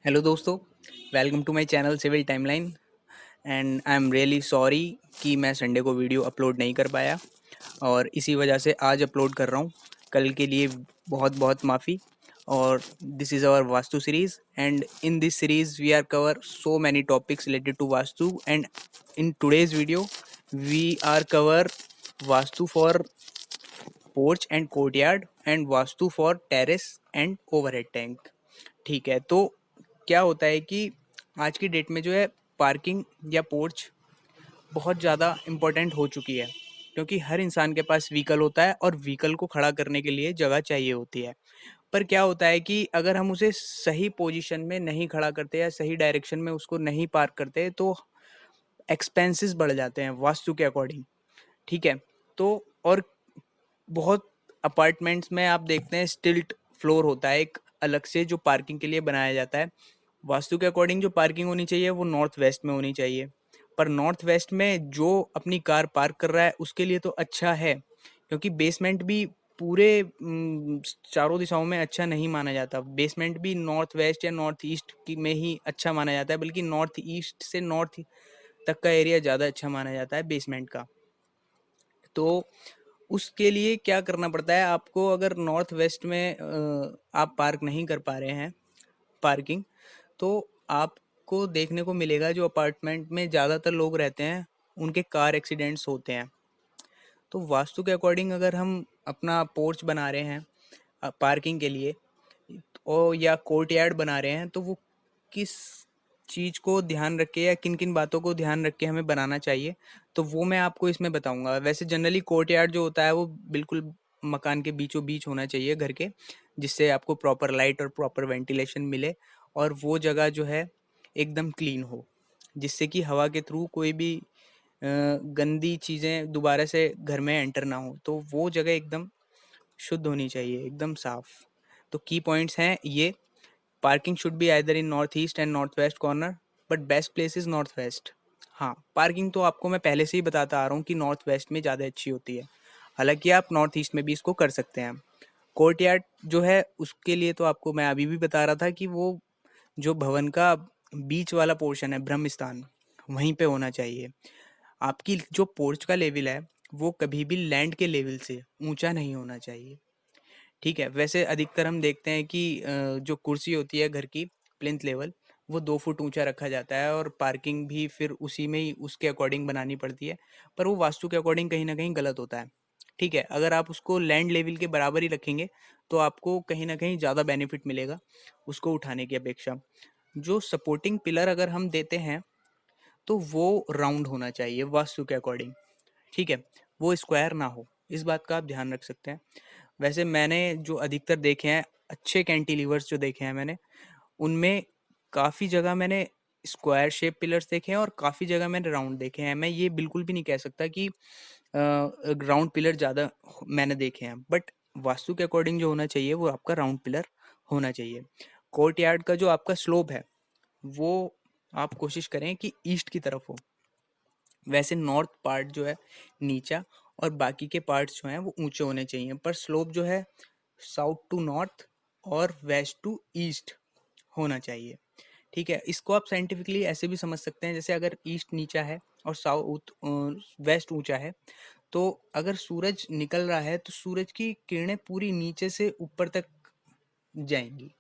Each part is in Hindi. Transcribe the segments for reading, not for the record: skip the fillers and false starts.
हेलो दोस्तों, welcome to my channel Civil Timeline. And I am really sorry कि मैं संडे को वीडियो अपलोड नहीं कर पाया और इसी वजह से आज अपलोड कर रहा हूँ। कल के लिए बहुत बहुत माफ़ी। और this is our vastu series and in this series we are cover so many topics related to vastu and in today's video we are cover vastu for porch and courtyard and vastu for terrace and overhead tank. ठीक है, तो क्या होता है कि आज की डेट में जो है पार्किंग या पोर्च बहुत ज़्यादा इम्पोर्टेंट हो चुकी है, क्योंकि हर इंसान के पास व्हीकल होता है और व्हीकल को खड़ा करने के लिए जगह चाहिए होती है। पर क्या होता है कि अगर हम उसे सही पोजीशन में नहीं खड़ा करते या सही डायरेक्शन में उसको नहीं पार्क करते तो एक्सपेंसेस बढ़ जाते हैं वास्तु के अकॉर्डिंग। ठीक है, तो और बहुत अपार्टमेंट्स में आप देखते हैं स्टिल्ट फ्लोर होता है एक अलग से जो पार्किंग के लिए बनाया जाता है। वास्तु के अकॉर्डिंग जो पार्किंग होनी चाहिए वो नॉर्थ वेस्ट में होनी चाहिए, पर नॉर्थ वेस्ट में जो अपनी कार पार्क कर रहा है उसके लिए तो अच्छा है, क्योंकि बेसमेंट भी पूरे चारों दिशाओं में अच्छा नहीं माना जाता। बेसमेंट भी नॉर्थ वेस्ट या नॉर्थ ईस्ट की में ही अच्छा माना जाता है, बल्कि नॉर्थ ईस्ट से नॉर्थ तक का एरिया ज़्यादा अच्छा माना जाता है बेसमेंट का। तो उसके लिए क्या करना पड़ता है आपको, अगर नॉर्थ वेस्ट में आप पार्क नहीं कर पा रहे हैं पार्किंग, तो आपको देखने को मिलेगा जो अपार्टमेंट में ज़्यादातर लोग रहते हैं उनके कार एक्सीडेंट्स होते हैं। तो वास्तु के अकॉर्डिंग अगर हम अपना पोर्च बना रहे हैं पार्किंग के लिए और या कोर्टयार्ड बना रहे हैं, तो वो किस चीज़ को ध्यान रख के या किन किन बातों को ध्यान रख के हमें बनाना चाहिए, तो वो मैं आपको इसमें बताऊंगा। वैसे जनरली कोर्टयार्ड जो होता है वो बिल्कुल मकान के बीचों बीच होना चाहिए घर के, जिससे आपको प्रॉपर लाइट और प्रॉपर वेंटिलेशन मिले और वो जगह जो है एकदम क्लीन हो, जिससे कि हवा के थ्रू कोई भी गंदी चीज़ें दोबारा से घर में एंटर ना हो। तो वो जगह एकदम शुद्ध होनी चाहिए, एकदम साफ। तो की पॉइंट्स हैं ये: parking should be either in north east and north west corner, but best place is north west. हाँ, पार्किंग तो आपको मैं पहले से ही बताता आ रहा हूँ कि नॉर्थ वेस्ट में ज़्यादा अच्छी होती है, हालांकि आप नॉर्थ ईस्ट में भी इसको कर सकते हैं। कोर्टयार्ड जो है उसके लिए तो आपको मैं अभी भी बता रहा था कि वो जो भवन का बीच वाला पोर्शन है ब्रह्म स्थान, वहीं पे होना चाहिए। आपकी जो पोर्च का लेवल है वो कभी भी लैंड के लेवल से ऊंचा नहीं होना चाहिए। ठीक है, वैसे अधिकतर हम देखते हैं कि जो कुर्सी होती है घर की प्लिंथ लेवल, वो 2 फुट ऊंचा रखा जाता है और पार्किंग भी फिर उसी में ही उसके अकॉर्डिंग बनानी पड़ती है, पर वो वास्तु के अकॉर्डिंग कहीं ना कहीं गलत होता है। ठीक है, अगर आप उसको लैंड लेवल के बराबर ही रखेंगे तो आपको कहीं ना कहीं ज़्यादा बेनिफिट मिलेगा उसको उठाने की अपेक्षा। जो सपोर्टिंग पिलर अगर हम देते हैं तो वो राउंड होना चाहिए वास्तु के अकॉर्डिंग। ठीक है, वो स्क्वायर ना हो, इस बात का आप ध्यान रख सकते हैं। वैसे मैंने जो अधिकतर देखे हैं अच्छे कैंटिलीवर्स जो देखे हैं मैंने, उनमें काफ़ी जगह मैंने स्क्वायर शेप पिलर्स देखे हैं और काफ़ी जगह मैंने राउंड देखे हैं। मैं ये बिल्कुल भी नहीं कह सकता कि राउंड पिलर ज़्यादा मैंने देखे हैं, बट वास्तु के अकॉर्डिंग जो होना चाहिए वो आपका राउंड पिलर होना चाहिए। कोर्ट यार्ड का जो आपका स्लोप है वो आप कोशिश करें कि ईस्ट की तरफ हो। वैसे नॉर्थ पार्ट जो है नीचा और बाकी के पार्ट्स जो हैं वो ऊंचे होने चाहिए, पर स्लोप जो है साउथ टू नॉर्थ और वेस्ट टू ईस्ट होना चाहिए। ठीक है, इसको आप साइंटिफिकली ऐसे भी समझ सकते हैं, जैसे अगर ईस्ट नीचा है और साउथ वेस्ट ऊंचा है, तो अगर सूरज निकल रहा है तो सूरज की किरणें पूरी नीचे से ऊपर तक जाएंगी।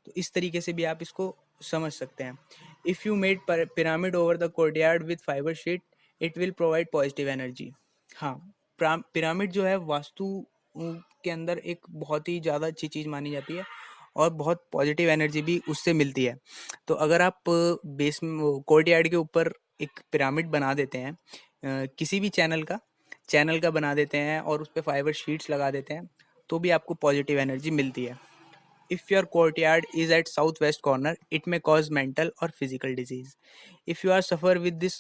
तो इस तरीके से भी आप इसको समझ सकते हैं। If you made pyramid over the courtyard with fibre sheet it will provide positive energy. हाँ, पिरामिड जो है वास्तु के अंदर एक बहुत ही ज़्यादा अच्छी चीज़ मानी जाती है और बहुत पॉजिटिव एनर्जी भी उससे मिलती है। तो अगर आप बेस कोर्टयार्ड के ऊपर एक पिरामिड बना देते हैं, किसी भी चैनल का बना देते हैं और उस पर फाइबर शीट्स लगा देते हैं, तो भी आपको पॉजिटिव एनर्जी मिलती है। If your courtyard is at southwest corner, it may cause mental or physical disease. If you are suffer with this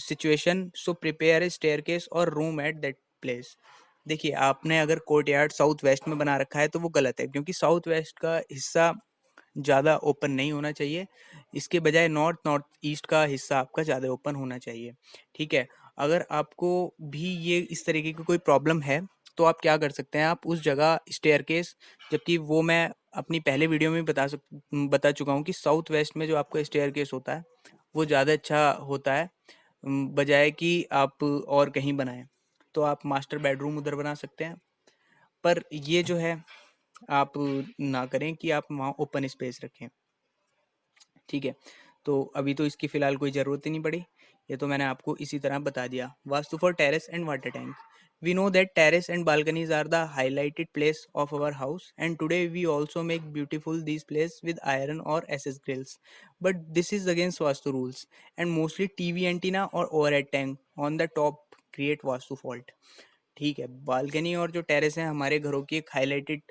situation, so prepare a staircase or room at that place. देखिए, आपने अगर कोर्टयार्ड साउथ वेस्ट में बना रखा है तो वो गलत है, क्योंकि साउथ वेस्ट का हिस्सा ज़्यादा ओपन नहीं होना चाहिए। इसके बजाय नॉर्थ नॉर्थ ईस्ट का हिस्सा आपका ज़्यादा ओपन होना चाहिए। ठीक है, अगर आपको भी ये इस तरीके की कोई प्रॉब्लम है तो आप क्या कर सकते हैं, आप उस जगह स्टेयरकेस, जबकि वो मैं अपनी पहले वीडियो में बता चुका हूँ कि साउथ वेस्ट में जो आपका स्टेयरकेस होता है वो ज़्यादा अच्छा होता है, बजाय कि आप और कहीं बनाएं। तो आप मास्टर बेडरूम उधर बना सकते हैं, पर ये जो है आप ना करें कि आप वहाँ ओपन स्पेस रखें। ठीक है, तो अभी तो इसकी फ़िलहाल कोई ज़रूरत ही नहीं पड़ी, ये तो मैंने आपको इसी तरह बता दिया। Vastu for terrace and water tank. We know that terrace and balconies are the highlighted place of our house, and today we also make beautiful these places with iron or SS grills. But this is against Vastu rules, and mostly TV antenna or overhead tank on the top create Vastu fault. ठीक है, बालकनी और जो टेरेस है हमारे घरों की एक हाईलाइटेड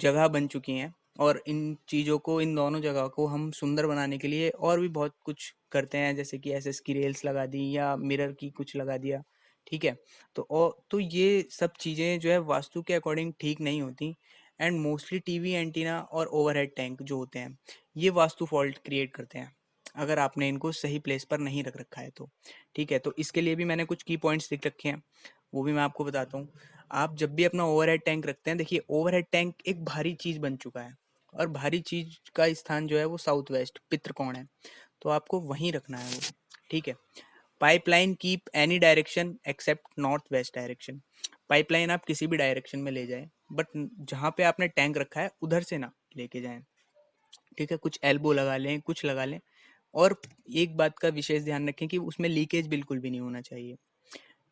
जगह बन चुकी हैं, और इन चीज़ों को, इन दोनों जगह को हम सुंदर बनाने के लिए और भी बहुत कुछ करते हैं, जैसे कि एसएस की रेल्स लगा दी या मिरर की कुछ लगा दिया। ठीक है, तो ये सब चीज़ें जो है वास्तु के अकॉर्डिंग ठीक नहीं होती, एंड मोस्टली टीवी एंटीना और ओवरहेड टैंक जो होते हैं ये वास्तु फॉल्ट क्रिएट करते हैं अगर आपने इनको सही प्लेस पर नहीं रख रखा है तो। ठीक है, तो इसके लिए भी मैंने कुछ की पॉइंट्स लिख रखे हैं, वो भी मैं आपको बताता हूँ। आप जब भी अपना ओवरहेड टैंक रखते हैं, देखिए ओवरहेड टैंक एक भारी चीज़ बन चुका है, और भारी चीज़ का स्थान जो है वो साउथ वेस्ट पितृकोण है, तो आपको वहीं रखना है वो। ठीक है, pipeline keep any direction except north west direction. Pipeline आप किसी भी डायरेक्शन में ले जाएं, बट जहाँ पे आपने टैंक रखा है उधर से ना लेके जाएं। ठीक है, कुछ एल्बो लगा लें, कुछ लगा लें, और एक बात का विशेष ध्यान रखें कि उसमें लीकेज बिल्कुल भी नहीं होना चाहिए।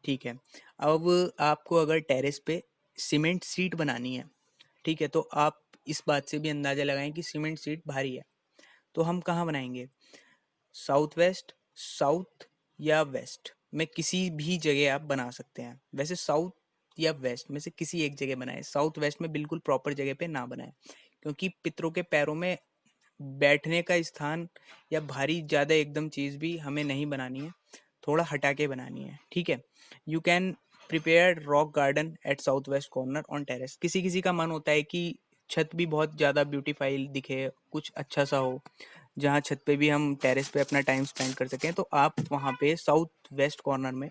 ठीक है, अब आपको अगर टेरेस पे सीमेंट सीट बनानी है, ठीक है, तो आप इस बात से भी अंदाजा लगाएं कि सीमेंट सीट भारी है, तो हम कहाँ बनाएंगे? साउथ वेस्ट, साउथ या वेस्ट में किसी भी जगह आप बना सकते हैं। वैसे साउथ या वेस्ट में से किसी एक जगह बनाएं, साउथ वेस्ट में बिल्कुल प्रॉपर जगह पे ना बनाएं, क्योंकि पितरों के पैरों में बैठने का स्थान या भारी ज़्यादा एकदम चीज़ भी हमें नहीं बनानी है, थोड़ा हटा के बनानी है। ठीक है, you can prepare rock garden eight south west corner on terrace. किसी किसी का मन होता है कि छत भी बहुत ज़्यादा ब्यूटीफाई दिखे, कुछ अच्छा सा हो, जहाँ छत पे भी हम टेरेस पे अपना टाइम स्पेंड कर सकें, तो आप वहाँ पे साउथ वेस्ट कॉर्नर में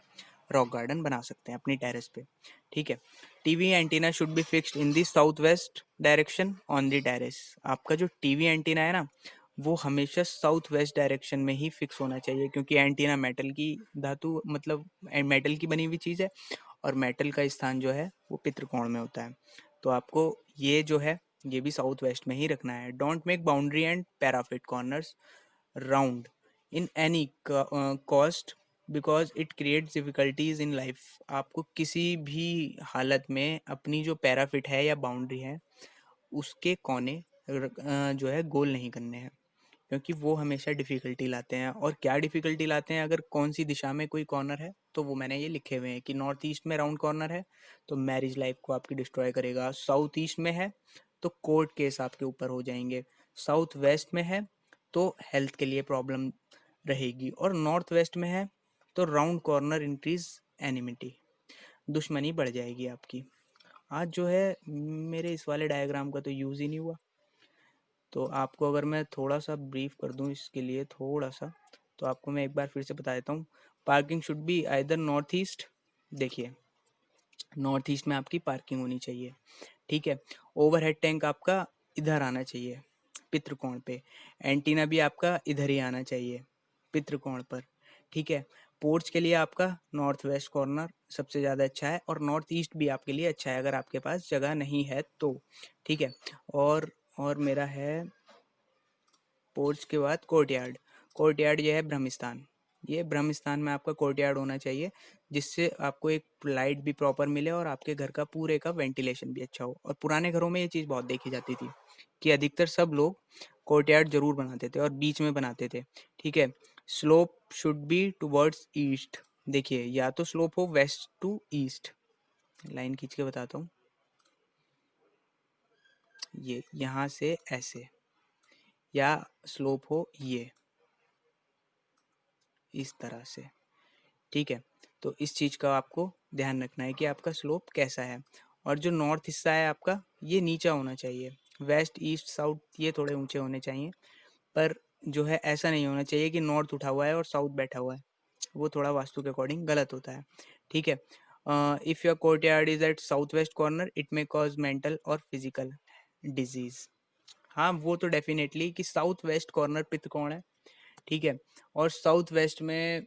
रॉक गार्डन बना सकते हैं अपनी टेरेस पे। ठीक है, TV antenna should be fixed in the south west direction on the terrace. आपका जो टीवी एंटीना है ना, वो हमेशा साउथ वेस्ट डायरेक्शन में ही फिक्स होना चाहिए, क्योंकि एंटीना मेटल की धातु मतलब मेटल की बनी हुई चीज़ है, और मेटल का स्थान जो है वो पितृकोण में होता है, तो आपको ये जो है ये भी साउथ वेस्ट में ही रखना है। Don't make boundary and parapet corners round in any cost because it creates difficulties in life. आपको किसी भी हालत में अपनी जो पैराफिट है या बाउंड्री है उसके कोने जो है गोल नहीं करने हैं, क्योंकि वो हमेशा डिफ़िकल्टी लाते हैं। और क्या डिफ़िकल्टी लाते हैं, अगर कौन सी दिशा में कोई कॉर्नर है, तो वो मैंने ये लिखे हुए हैं कि नॉर्थ ईस्ट में राउंड कॉर्नर है तो मैरिज लाइफ को आपकी डिस्ट्रॉय करेगा, साउथ ईस्ट में है तो कोर्ट केस आपके ऊपर हो जाएंगे, साउथ वेस्ट में है तो हेल्थ के लिए प्रॉब्लम रहेगी, और नॉर्थ वेस्ट में है तो राउंड कॉर्नर इंक्रीज एनिमिटी, दुश्मनी बढ़ जाएगी आपकी। आज जो है मेरे इस वाले डायग्राम का तो यूज़ ही नहीं हुआ, तो आपको अगर मैं थोड़ा सा ब्रीफ कर दूं इसके लिए थोड़ा सा, तो आपको मैं एक बार फिर से बता देता हूँ। Parking should be either north east, देखिए नॉर्थ ईस्ट में आपकी पार्किंग होनी चाहिए। ठीक है, ओवरहेड टैंक आपका इधर आना चाहिए पितृकोण पे, एंटीना भी आपका इधर ही आना चाहिए पितृकोण पर। ठीक है, पोर्च के लिए आपका नॉर्थ वेस्ट कॉर्नर सबसे ज़्यादा अच्छा है, और नॉर्थ ईस्ट भी आपके लिए अच्छा है अगर आपके पास जगह नहीं है तो। ठीक है, और मेरा है पोर्च के बाद कोर्टयार्ड। कोर्टयार्ड ये है ब्रह्मस्थान, ये ब्रह्मस्थान में आपका कोर्टयार्ड होना चाहिए, जिससे आपको एक लाइट भी प्रॉपर मिले और आपके घर का पूरे का वेंटिलेशन भी अच्छा हो। और पुराने घरों में ये चीज़ बहुत देखी जाती थी कि अधिकतर सब लोग कोर्टयार्ड जरूर बनाते थे और बीच में बनाते थे। ठीक है, slope should be towards east. देखिए या तो स्लोप हो वेस्ट टू ईस्ट, लाइन खींच के बताता हूँ, ये यहाँ से ऐसे, या स्लोप हो ये इस तरह से। ठीक है, तो इस चीज़ का आपको ध्यान रखना है कि आपका स्लोप कैसा है। और जो नॉर्थ हिस्सा है आपका ये नीचा होना चाहिए, वेस्ट ईस्ट साउथ ये थोड़े ऊंचे होने चाहिए, पर जो है ऐसा नहीं होना चाहिए कि नॉर्थ उठा हुआ है और साउथ बैठा हुआ है, वो थोड़ा वास्तु के अकॉर्डिंग गलत होता है। ठीक है, if your courtyard is at south west corner it may cause mental और फिजिकल डिजीज। हाँ, वो तो डेफ़िनेटली कि साउथ वेस्ट कॉर्नर पित्तकोण है, ठीक है? और साउथ वेस्ट में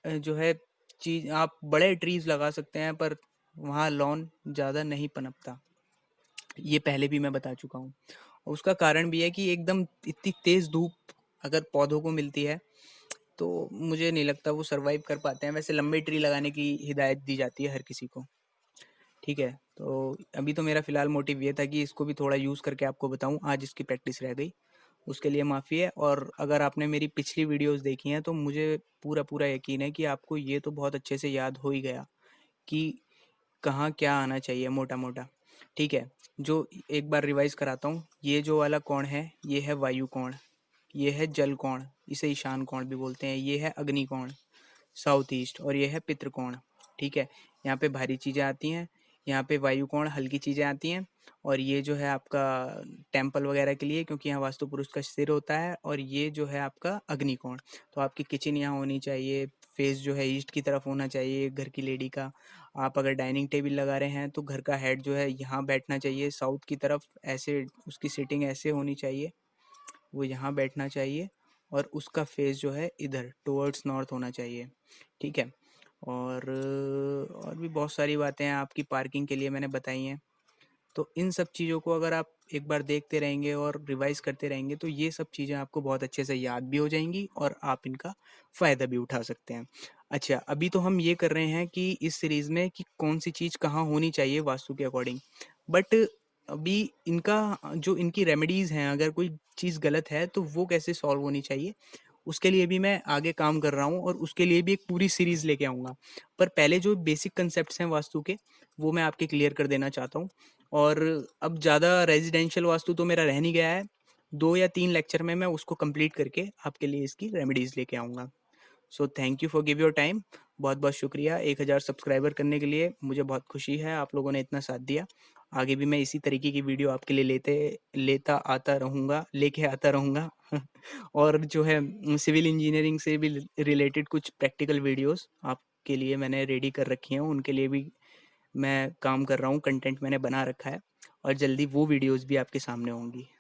जो है चीज़ आप बड़े ट्रीज़ लगा सकते हैं पर वहाँ लॉन ज़्यादा नहीं पनपता। ये पहले भी मैं बता चुका हूँ। उसका कारण भी है कि एकदम इतनी तेज़ धूप अगर पौधों को मिलती है, तो मुझे नहीं लगता वो सर्वाइव कर पाते हैं। वैसे लंबे ट्री लगाने की हिदायत दी जाती है हर किसी को, ठीक है? तो अभी तो मेरा फ़िलहाल मोटिव ये था कि इसको भी थोड़ा यूज़ करके आपको बताऊँ, आज इसकी प्रैक्टिस रह गई। उसके लिए माफ़ी है। और अगर आपने मेरी पिछली वीडियोज़ देखी हैं तो मुझे पूरा यकीन है कि आपको ये तो बहुत अच्छे से याद हो ही गया कि कहाँ क्या आना चाहिए मोटा-मोटा, ठीक है? जो एक बार रिवाइज़ कराता हूँ, ये जो वाला कोण है, ये है वायु कोण, ये है जल कोण, इसे ईशान कोण भी बोलते हैं, ये है अग्नि कोण, साउथ ईस्ट, और ये है पितृ कोण, ठीक है? यहाँ पे भारी चीज़ें आती हैं, यहाँ पे वायु कोण हल्की चीज़ें आती हैं, और ये जो है आपका टेम्पल वगैरह के लिए, क्योंकि यहाँ वास्तु पुरुष का सिर होता है, और ये जो है आपका अग्नि कोण। तो आपकी किचन यहाँ होनी चाहिए, फेस जो है ईस्ट की तरफ होना चाहिए घर की लेडी का। आप अगर डाइनिंग टेबल लगा रहे हैं तो घर का हेड जो है यहाँ बैठना चाहिए साउथ की तरफ, ऐसे उसकी सीटिंग ऐसे होनी चाहिए, वो यहाँ बैठना चाहिए, और उसका फेस जो है इधर टुवर्ड्स नॉर्थ होना चाहिए, ठीक है? और भी बहुत सारी बातें हैं आपकी पार्किंग के लिए मैंने बताई हैं। तो इन सब चीज़ों को अगर आप एक बार देखते रहेंगे और रिवाइज करते रहेंगे तो ये सब चीज़ें आपको बहुत अच्छे से याद भी हो जाएंगी और आप इनका फ़ायदा भी उठा सकते हैं। अच्छा, अभी तो हम ये कर रहे हैं कि इस सीरीज़ में कि कौन सी चीज़ कहाँ होनी चाहिए वास्तु के अकॉर्डिंग, बट अभी इनका जो इनकी रेमेडीज़ हैं, अगर कोई चीज़ गलत है तो वो कैसे सॉल्व होनी चाहिए, उसके लिए भी मैं आगे काम कर रहा हूँ और उसके लिए भी एक पूरी सीरीज़ लेके आऊँगा। पर पहले जो बेसिक कंसेप्ट्स हैं वास्तु के, वो मैं आपके क्लियर कर देना चाहता हूँ। और अब ज़्यादा रेजिडेंशियल वास्तु तो मेरा रह नहीं गया है, 2 या 3 लेक्चर में मैं उसको कंप्लीट करके आपके लिए इसकी रेमेडीज़ लेके आऊँगा। So thank you for give your time. बहुत-बहुत शुक्रिया 1000 सब्सक्राइबर करने के लिए, मुझे बहुत खुशी है आप लोगों ने इतना साथ दिया। आगे भी मैं इसी तरीके की वीडियो आपके लिए लेके आता रहूँगा और जो है सिविल इंजीनियरिंग से भी रिलेटेड कुछ प्रैक्टिकल वीडियोज़ आपके लिए मैंने रेडी कर रखी हैं, उनके लिए भी मैं काम कर रहा हूँ, कंटेंट मैंने बना रखा है और जल्दी वो वीडियोज़ भी आपके सामने होंगी।